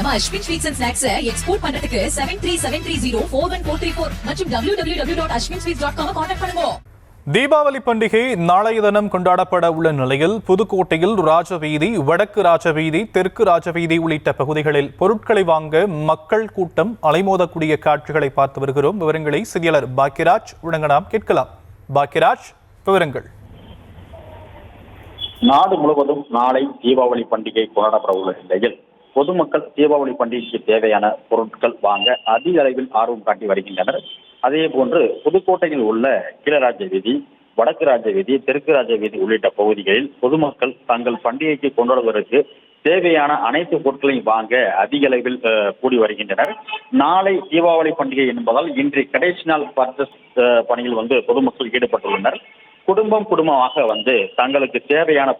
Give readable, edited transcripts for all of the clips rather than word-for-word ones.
நம்ம Ashwin sweets and snacks export பண்றதுக்கு 7373041434 மற்றும் www.ashwinsweets.com கான்டாக்ட் பண்ணுங்க. தீபாவளி பண்டிகை நாளைய தினம் கொண்டாடப்பட உள்ள நிலையில் புதுக்கோட்டையில் ராஜவீதி, வடக்கு ராஜவீதி, தெற்கு ராஜவீதி உள்ளிட்ட பகுதிகளில் பொருட்களை வாங்க மக்கள் கூட்டம் அலைமோதக்கூடிய காட்சிகளை பார்த்து வருகிறோம். விவரங்களை செய்தியாளர் பாக்கியராஜ் வழங்கலாம், கேட்கலாம். பாக்கியராஜ், விவரங்கள். நாடு முழுவதும் நாளை தீபாவளி பண்டிகை கொண்டாடப்பட உள்ள நிலையில் பொதுமக்கள் தீபாவளி பண்டிகைக்கு தேவையான பொருட்கள் வாங்க அதிக அளவில் ஆர்வம் காட்டி வருகின்றனர். அதே போன்று புதுக்கோட்டையில் உள்ள கீழராஜ வீதி, வடக்கு ராஜ வீதி, தெற்கு ராஜ வீதி உள்ளிட்ட பகுதிகளில் பொதுமக்கள் தங்கள் பண்டிகைக்கு கொண்டாடுவதற்கு தேவையான அனைத்து பொருட்களையும் வாங்க அதிக அளவில் கூடி வருகின்றனர். நாளை தீபாவளி பண்டிகை என்பதால் இன்று கடைசி நாள் பர்ச்சேஸ் பணியில் பொதுமக்கள் ஈடுபட்டுள்ளனர். குடும்பமாக தங்களுக்கு தேவையான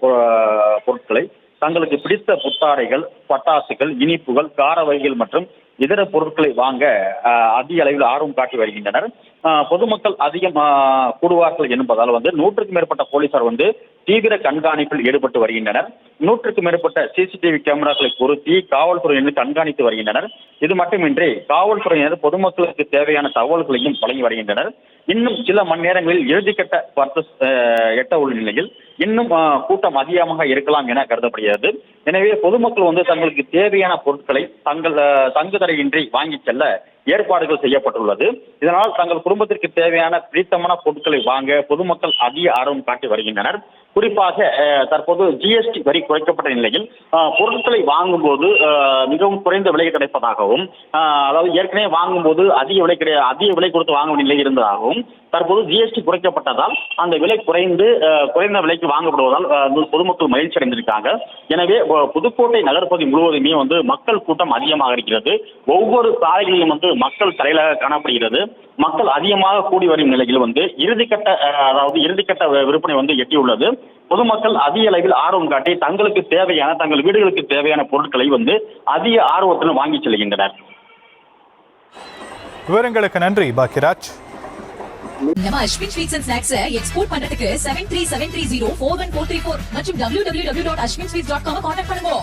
பொருட்களை, தங்களுக்கு பிடித்த புத்தாடைகள், பட்டாசுகள், இனிப்புகள், கார வகைகள் மற்றும் இதர பொருட்களை வாங்க அதிக அளவில் ஆர்வம் காட்டி வருகின்றனர். பொதுமக்கள் அதிகம் கூடுவார்கள் என்பதால் 100க்கும் மேற்பட்ட போலீசார் தீவிர கண்காணிப்பில் ஈடுபட்டு வருகின்றனர். 100க்கும் மேற்பட்ட சிசிடிவி கேமராக்களை பொருத்தி காவல்துறையினர் கண்காணித்து வருகின்றனர். இது மட்டுமின்றி காவல்துறையினர் பொதுமக்களுக்கு தேவையான தகவல்களையும் வழங்கி வருகின்றனர். இன்னும் சில மணி நேரங்களில் இறுதிக்கட்ட பர்ச்சேஸ் எட்ட உள்ள நிலையில் இன்னும் கூட்டம் அதிகமாக இருக்கலாம் என கருதப்படுகிறது. எனவே பொதுமக்கள் தங்களுக்கு தேவையான பொருட்களை தங்குதடையின்றி வாங்கி செல்ல ஏற்பாடுகள் செய்யப்பட்டுள்ளது. இதனால் தங்கள் குடும்பத்திற்கு தேவையான பிடித்தமான பொருட்களை வாங்க பொதுமக்கள் அதிக ஆர்வம் காட்டி வருகின்றனர். குறிப்பாக தற்போது ஜிஎஸ்டி வரி குறைக்கப்பட்ட நிலையில் பொருட்களை வாங்கும்போது மிகவும் குறைந்த விலை கிடைப்பதாகவும், அதாவது ஏற்கனவே வாங்கும்போது அதிக விலை கொடுத்து வாங்கும் நிலை இருந்ததாகவும், தற்போது ஜிஎஸ்டி குறைக்கப்பட்டதால் அந்த விலை குறைந்த விலைக்கு வாங்கப்படுவதால் பொதுமக்கள் மகிழ்ச்சி அடைந்திருக்காங்க. எனவே புதுக்கோட்டை நகர்ப்பகுதி முழுவதுமே மக்கள் கூட்டம் அதிகமாக இருக்கிறது. ஒவ்வொரு சாலைகளிலும் மக்கள் தலையிலாக காணப்படுகிறது. மக்கள் அதிகமாக கூடி வரும் நிலையில் இறுதிக்கட்ட விற்பனை எட்டியுள்ளது. பொதுமக்கள் அதிக அளவில் ஆர்வம் காட்டி தங்களுக்கு தேவையான, தங்கள் வீடுகளுக்கு தேவையான பொருட்களை அதிக ஆர்வத்துடன் வாங்கி செல்கின்றனர். விவரங்களுக்கு நன்றி பாக்கியராஜ். நம்ம Ashwin sweets and snacks export பண்றதுக்கு 7373041434 மற்றும் www.ashwinsweets.com கான்டாக்ட் பண்ணுங்க.